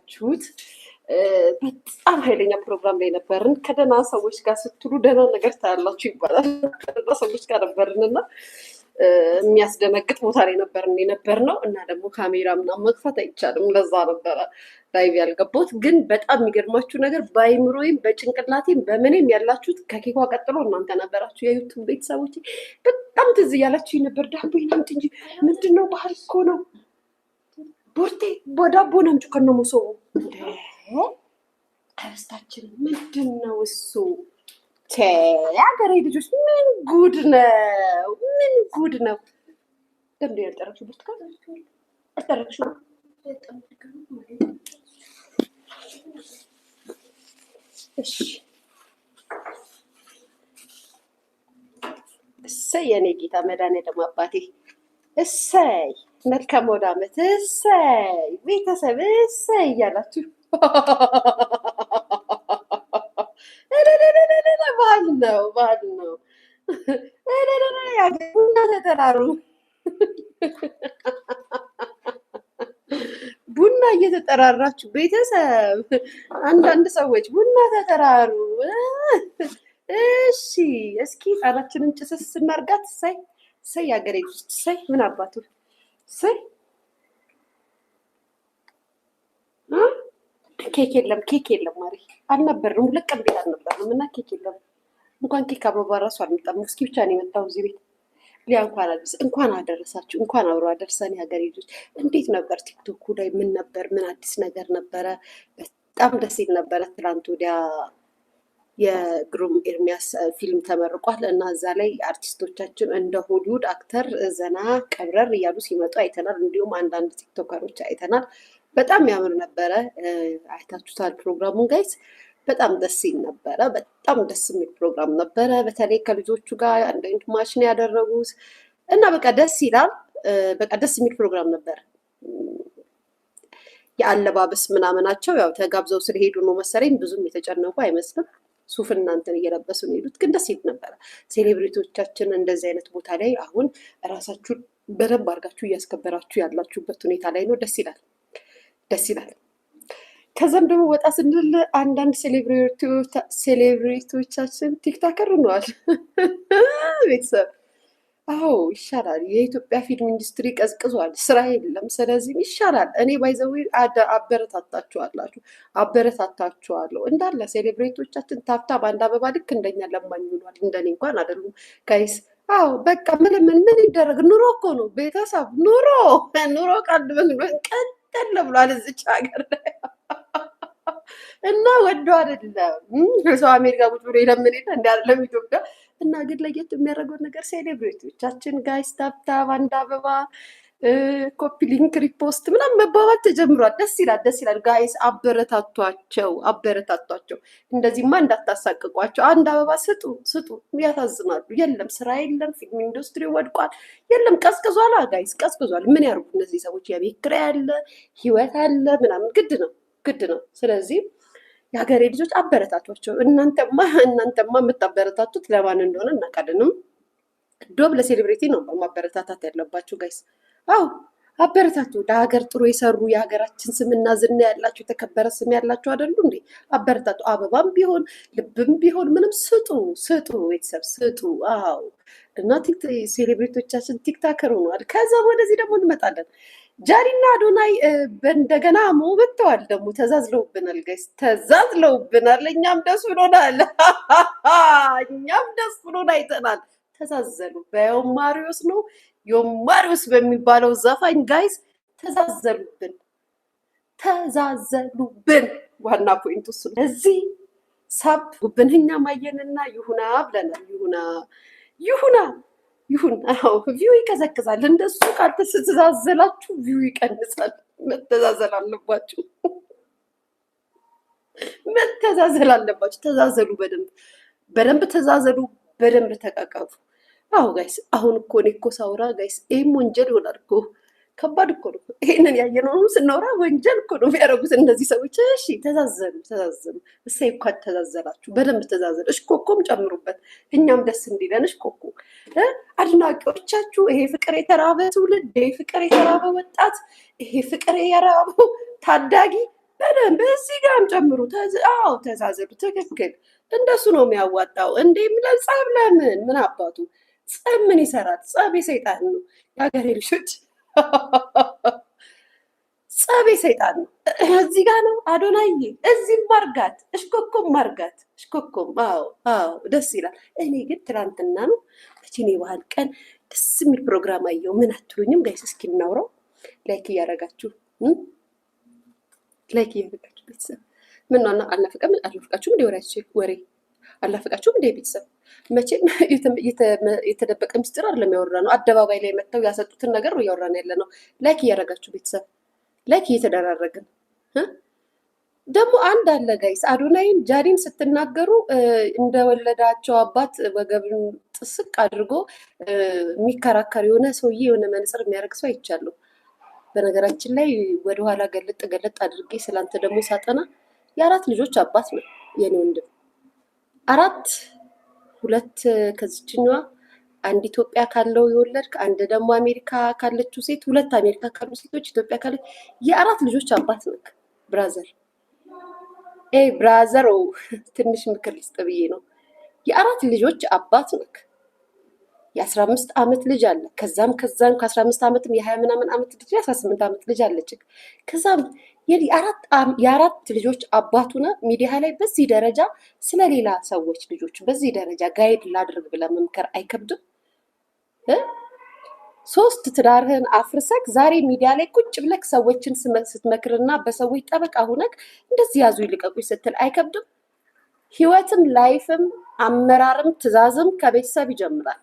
ያላችሁት? በጣም ኃይለኛ ፕሮግራም ላይ ነበርን። ከደህና ሰዎች ጋር ስትሉ ደህና ነገር ታያላችሁ ይባላል። ከደህና ሰዎች ጋር ነበርንና የሚያስደነግጥ ቦታ ላይ ነበር ነው እና ደግሞ ካሜራ ምናምን መግፋት አይቻልም። ለዛ ነበረ ላይቭ ያልገባሁት። ግን በጣም የሚገርማችሁ ነገር በአይምሮዬም በጭንቅላቴም በምንም ያላችሁት ከኬኳ ቀጥሎ እናንተ ነበራችሁ። የዩቱብ ቤተሰቦች በጣም ትዝ እያላችሁ ነበር። ዳቦ ይናምጥ እንጂ ምንድን ነው ባህል እኮ ነው። ቦርቴ በዳቦ ናምጩ ከነሞሰው ከርስታችን ምንድን ነው እሱ? የሀገሬ ልጆች ምን ጉድ ነው! ምን ጉድ ነው! ለምንድን ያልጠረግሽው? ብርቱካን አልጠረግሽው? እሺ እሰይ የኔ ጌታ መድኃኒዓለም አባቴ እሰይ፣ መልካም ወደ ዓመት እሰይ፣ ቤተሰብ እሰይ እያላችሁ ባህል ነው ባህል ነው። ቡና ተጠራሩ፣ ቡና እየተጠራራችሁ ቤተሰብ፣ አንዳንድ ሰዎች ቡና ተጠራሩ። እሺ እስኪ ጣናችንን ጭስስ ስናርጋት እሰይ እሰይ፣ የሀገሬ ልጅ እሰይ፣ ምን አባቱ እሰይ። ኬክ የለም ኬክ የለም ማሪ፣ አልነበርንም። ሁለት ቀን ቤት አልነበርንም እና ኬክ የለም። እንኳን ኬክ አበባ ራሱ አልመጣም። እስኪ ብቻ ነው የመጣው እዚህ ቤት። ሊያ እንኳን አደረሳችሁ፣ እንኳን አብሮ አደረሰን። የሀገሬ ልጆች እንዴት ነበር? ቲክቶኩ ላይ ምን ነበር? ምን አዲስ ነገር ነበረ? በጣም ደስ ይል ነበረ። ትላንት ወዲያ የግሩም ኤርሚያስ ፊልም ተመርቋል እና እዛ ላይ አርቲስቶቻችን እንደ ሆሊውድ አክተር ዘና ቀብረር እያሉ ሲመጡ አይተናል። እንዲሁም አንዳንድ ቲክቶከሮች አይተናል። በጣም ያምር ነበረ። አይታችሁታል ፕሮግራሙን ጋይስ? በጣም ደስ ይል ነበረ። በጣም ደስ የሚል ፕሮግራም ነበረ። በተለይ ከልጆቹ ጋር አንድ አይነት ማሽን ያደረጉት እና በቃ ደስ ይላል። በቃ ደስ የሚል ፕሮግራም ነበረ። የአለባበስ ምናምናቸው ያው ተጋብዘው ስለሄዱ ነው መሰለኝ ብዙም የተጨነቁ አይመስልም። ሱፍ እናንተን እየለበሱ ነው የሄዱት፣ ግን ደስ ይል ነበረ። ሴሌብሪቲዎቻችን እንደዚህ አይነት ቦታ ላይ አሁን እራሳችሁን በደንብ አድርጋችሁ እያስከበራችሁ ያላችሁበት ሁኔታ ላይ ነው። ደስ ይላል ደስ ይላል። ከዛም ደግሞ ወጣ ስንል አንዳንድ ሴሌብሪቲዎቻችን ቲክታከር ሆነዋል። ቤተሰብ አዎ ይሻላል። የኢትዮጵያ ፊልም ኢንዱስትሪ ቀዝቅዟል፣ ስራ የለም። ስለዚህ ይሻላል። እኔ ባይዘዊ አበረታታችኋለሁ እንዳለ ሴሌብሬቶቻችን ታፍታ በአንድ አበባ ልክ እንደኛ ለማኝ ሆኗል። እንደኔ እንኳን አይደሉም ጋይስ። አዎ በቃ ምን ይደረግ? ኑሮ እኮ ነው ቤተሰብ፣ ኑሮ ቀልድ ቀጠል ብሏል እዚች ሀገር ላይ እና ወዶ አይደለም ሰው አሜሪካ ቁጭ ብሎ ይለምን የለ እንዲ አይደለም ኢትዮጵያ። እና ግን ለየት የሚያደርገው ነገር ሴሌብሬቲዎቻችን ጋይስ ታብታብ፣ አንድ አበባ፣ ኮፒ ሊንክ፣ ሪፖስት ምናምን መባባት ተጀምሯል። ደስ ይላል ደስ ይላል ጋይስ። አበረታቷቸው። እንደዚህማ እንዳታሳቅቋቸው። አንድ አበባ ስጡ። ያሳዝናሉ። የለም ስራ የለም፣ ፊልም ኢንዱስትሪ ወድቋል። የለም ቀዝቅዟል ጋይስ ቀዝቅዟል። ምን ያርጉ እነዚህ ሰዎች? የቤት ኪራይ አለ፣ ህይወት አለ ምናምን። ግድ ነው። ስለዚህ የሀገሬ ልጆች አበረታቷቸው። እናንተማ የምታበረታቱት ለማን እንደሆነ እናውቃለንም። ዶብ ለሴሌብሪቲ ነው ማበረታታት ያለባችሁ ጋይስ። አዎ አበረታቱ። ለሀገር ጥሩ የሰሩ የሀገራችን ስምና ዝና ያላችሁ የተከበረ ስም ያላችሁ አይደሉ እንዴ? አበረታቱ። አበባም ቢሆን ልብም ቢሆን ምንም ስጡ ቤተሰብ ስጡ። አዎ እና ሴሌብሪቲዎቻችን ቲክታከር ሆነዋል። ከዛ ወደዚህ ደግሞ እንመጣለን። ጃሪና አዶናይ እንደገና መጥተዋል። ደግሞ ተዛዝለውብናል ጋይስ፣ ተዛዝለውብናል። እኛም ደስ ብሎን አይተናል። ተዛዘሉ። በዮማሪዎስ ነው ዮማሪዎስ በሚባለው ዘፋኝ ጋይስ ተዛዘሉብን። ዋና ፖይንቱ እሱ ነው። እዚህ ሳብ ጉብን እኛ ማየንና ይሁና ብለናል። ይሁን። አዎ ቪው ይቀዘቅዛል። እንደሱ ካልተዛዘላችሁ ቪው ይቀንሳል። መተዛዘል አለባችሁ። ተዛዘሉ። በደንብ ተዛዘሉ። በደንብ ተቃቀፉ። አዎ ጋይስ አሁን እኮ እኔ እኮ ሳውራ ጋይስ ይህም ወንጀል ይሆናል እኮ። ከባድ እኮ ነው። ይሄንን ያየነው ስናወራ ወንጀል እኮ ነው የሚያደርጉት እነዚህ ሰዎች። እሺ ተዛዘሉ። እሰይ እንኳን ተዛዘላችሁ። በደንብ ተዛዘሉ። እሽኮኮም ጨምሩበት፣ እኛም ደስ እንዲለን። እሽኮኮ አድናቂዎቻችሁ፣ ይሄ ፍቅር የተራበ ትውልድ፣ ይሄ ፍቅር የተራበ ወጣት፣ ይሄ ፍቅር የራበው ታዳጊ በደንብ እዚህ ጋርም ጨምሩ። አዎ ተዛዘሉ። ትክክል። እንደሱ ነው የሚያዋጣው። እንዴ ጸብ ለምን? ምን አባቱ ጸብ ምን ይሰራል? ጸብ የሰይጣን ነው የሀገሬ ልጆች። ጸብ የሰይጣን ነው። እዚህ ጋር ነው አዶናዬ፣ እዚህም ማርጋት፣ እሽኮኮም ማርጋት፣ እሽኮኮም። አዎ አዎ፣ ደስ ይላል። እኔ ግን ትናንትና ነው መቼኔ የባህል ቀን ደስ የሚል ፕሮግራም አየሁ። ምን አትሉኝም ጋይስ? እስኪ እናውራው። ላይክ እያደረጋችሁ ላይክ እያደረጋችሁ ቤተሰብ ምን ነው አልናፈቀም? አልናፈቃችሁም? እንደ ወሬ አልናፈቃችሁም? እንደ ቤተሰብ መቼም የተደበቀ ምስጢር አይደለም ያወራ ነው። አደባባይ ላይ መጥተው ያሰጡትን ነገር ነው እያወራን ያለ ነው። ላይክ እያደረጋችሁ ቤተሰብ ላይክ እየተደራረግን ደግሞ አንድ አለ ጋይስ። አዶናይን ጃዲን ስትናገሩ እንደወለዳቸው አባት ወገብን ጥስቅ አድርጎ የሚከራከር የሆነ ሰውዬ የሆነ መነጽር የሚያደርግ ሰው አይቻለሁ። በነገራችን ላይ ወደኋላ ገለጥ አድርጌ ስላንተ ደግሞ ሳጠና የአራት ልጆች አባት ነው የኔ ወንድም። ሁለት ከዚችኛዋ አንድ ኢትዮጵያ ካለው የወለድክ፣ አንድ ደግሞ አሜሪካ ካለችው ሴት፣ ሁለት አሜሪካ ካሉ ሴቶች ኢትዮጵያ ካለች የአራት ልጆች አባት ነክ ብራዘር። ብራዘር ትንሽ ምክር ልስጥ ብዬ ነው። የአራት ልጆች አባት ነክ። የ15 ዓመት ልጅ አለ። ከዛም ከ15 ዓመትም የ20 ምናምን ዓመት ልጅ 18 ዓመት ልጅ አለች። ከዛም የአራት ልጆች አባቱ ነህ። ሚዲያ ላይ በዚህ ደረጃ ስለሌላ ሰዎች ልጆች በዚህ ደረጃ ጋይድ ላድርግ ብለህ መምከር አይከብድም? 3 ትዳርህን አፍርሰክ ዛሬ ሚዲያ ላይ ቁጭ ብለክ ሰዎችን ስትመክርና በሰዎች ጠበቃ ሁነክ እንደዚህ ያዙ ይልቀቁኝ ስትል አይከብድም? ህይወትም ላይፍም አመራርም ትዕዛዝም ከቤተሰብ ይጀምራል።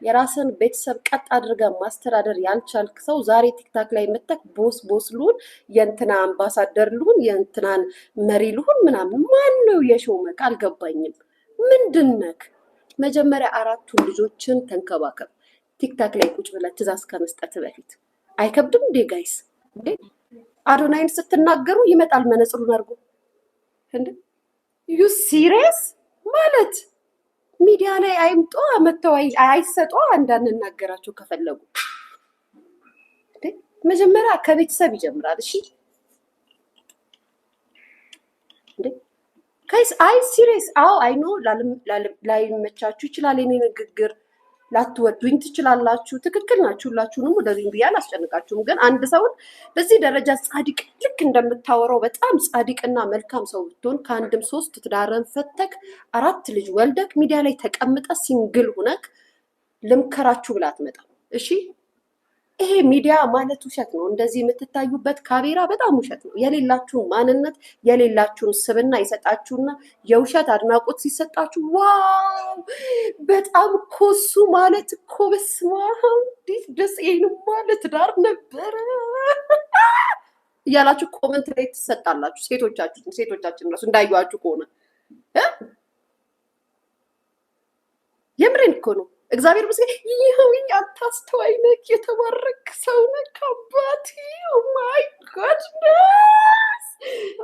የራስን ቤተሰብ ቀጥ አድርገን ማስተዳደር ያልቻልክ ሰው ዛሬ ቲክታክ ላይ መተክ ቦስ ልሁን፣ የእንትና አምባሳደር ልሁን፣ የእንትናን መሪ ልሁን ምናምን ማን ነው የሾመክ? አልገባኝም። ምንድነክ? መጀመሪያ 4ቱን ልጆችን ተንከባከብ። ቲክታክ ላይ ቁጭ ብለህ ትዕዛዝ ከመስጠት በፊት አይከብድም እንዴ ጋይስ? እንዴ አዶናይን ስትናገሩ ይመጣል መነጽሩን አድርጎ እንዴ ዩ ሲሪየስ ማለት ሚዲያ ላይ አይምጦ መተው አይሰጡ እንዳንናገራቸው ከፈለጉ መጀመሪያ ከቤተሰብ ይጀምራል። እሺ እንዴ ጋይስ አይ ሲሪየስ አዎ አይ ኖ ላይመቻችሁ ይችላል የኔ ንግግር፣ ላትወዱኝ ትችላላችሁ። ትክክል ናችሁ። ሁላችሁንም ወደዚህ ብዬ አላስጨንቃችሁም። ግን አንድ ሰውን በዚህ ደረጃ ጻድቅ ልክ እንደምታወራው በጣም ጻድቅና መልካም ሰው ብትሆን ከአንድም 3 ትዳርን ፈተክ 4 ልጅ ወልደክ ሚዲያ ላይ ተቀምጠ ሲንግል ሁነክ ልምከራችሁ ብላ አትመጣም። እሺ ይሄ ሚዲያ ማለት ውሸት ነው። እንደዚህ የምትታዩበት ካሜራ በጣም ውሸት ነው። የሌላችሁን ማንነት የሌላችሁን ስብና ይሰጣችሁና የውሸት አድናቆት ሲሰጣችሁ ዋው በጣም ኮሱ ማለት እኮ በስመ አብ እንዴት ደስ ይሄን ማለት ዳር ነበረ እያላችሁ ኮመንት ላይ ትሰጣላችሁ። ሴቶቻችን ራሱ እንዳዩዋችሁ ከሆነ የምሬን እኮ ነው። እግዚአብሔር ምስኪን ይኸውኝ አታስተዋይ ነክ የተባረክ ሰው ነክ አባቴ። ማይ ጎድነስ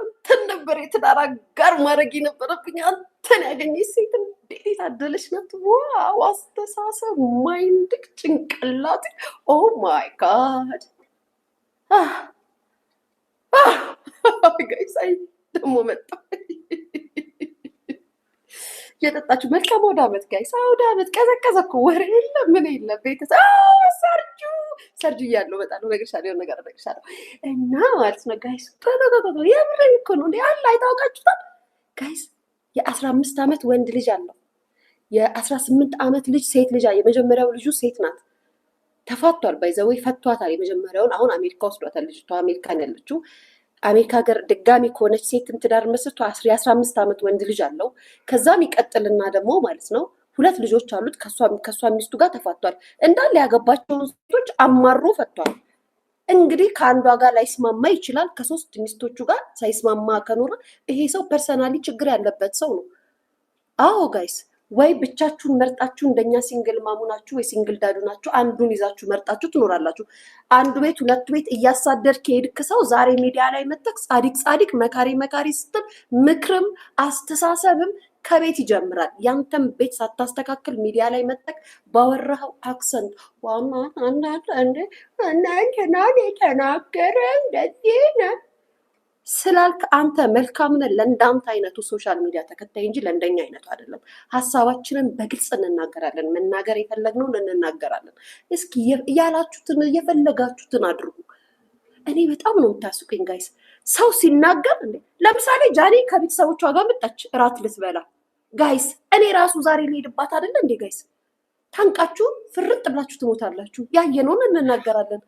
አንተን ነበር የትዳር አጋር ማድረግ የነበረብኝ። አንተን ያገኘች ሴት እንዴት የታደለች ናት! ዋው አስተሳሰብ፣ ማይንድክ፣ ጭንቅላት ኦ ማይ ጋድ ጋይስ አይ ደግሞ መጣ የጠጣችሁ መልካም አውደ ዓመት ጋይስ። አውደ ዓመት ቀዘቀዘ እኮ ወሬ የለ ምን የለ ቤተሰብ ሰርጁ እያለሁ በጣም እነግርሻለሁ የሆነ ነገር እነግርሻለሁ እና ማለት ነው ጋይስ። የምሬን እኮ ነው። እንዴ አለ አይታወቃችሁታል ጋይስ። የ15 ዓመት ወንድ ልጅ አለው። የ18 ዓመት ልጅ ሴት ልጅ። የመጀመሪያው ልጁ ሴት ናት። ተፋቷል። ባይዘወይ ፈቷታል። የመጀመሪያውን አሁን አሜሪካ ወስዷታል። ልጅቷ አሜሪካን ያለችው አሜሪካ ሀገር ድጋሚ ከሆነች ሴትን ትዳር መስርቶ 15 ዓመት ወንድ ልጅ አለው። ከዛም ይቀጥልና ደግሞ ማለት ነው 2 ልጆች አሉት። ከሷ ሚስቱ ጋር ተፋቷል። እንዳለ ያገባቸውን ሴቶች አማሮ ፈቷል። እንግዲህ ከአንዷ ጋር ላይስማማ ይችላል። ከ3 ሚስቶቹ ጋር ሳይስማማ ከኖረ ይሄ ሰው ፐርሰናሊ ችግር ያለበት ሰው ነው። አዎ ጋይስ ወይ ብቻችሁን መርጣችሁ እንደኛ ሲንግል ማሙ ናችሁ ወይ ሲንግል ዳዱ ናችሁ። አንዱን ይዛችሁ መርጣችሁ ትኖራላችሁ። አንዱ ቤት 2 ቤት እያሳደድክ የሄድክ ሰው ዛሬ ሚዲያ ላይ መጥተክ ጻድቅ መካሪ ስትል ምክርም አስተሳሰብም ከቤት ይጀምራል። ያንተም ቤት ሳታስተካክል ሚዲያ ላይ መጥተክ ባወራኸው አክሰንት ዋና አንዳንድ እንደ እናንተና የተናገረ እንደዚህ ነው ስላልክ አንተ መልካም ነህ ለእንዳንተ አይነቱ ሶሻል ሚዲያ ተከታይ እንጂ ለእንደኛ አይነቱ አይደለም። ሀሳባችንን በግልጽ እንናገራለን። መናገር የፈለግነውን እንናገራለን። እስኪ ያላችሁትን የፈለጋችሁትን አድርጉ። እኔ በጣም ነው የምታስቁኝ ጋይስ። ሰው ሲናገር እንዴ ለምሳሌ ጃኒ ከቤተሰቦቿ ጋር መጣች እራት ልትበላ ጋይስ። እኔ ራሱ ዛሬ ልሄድባት አይደለ እንዴ ጋይስ? ታንቃችሁ ፍርጥ ብላችሁ ትሞታላችሁ። ያየነውን እንናገራለን።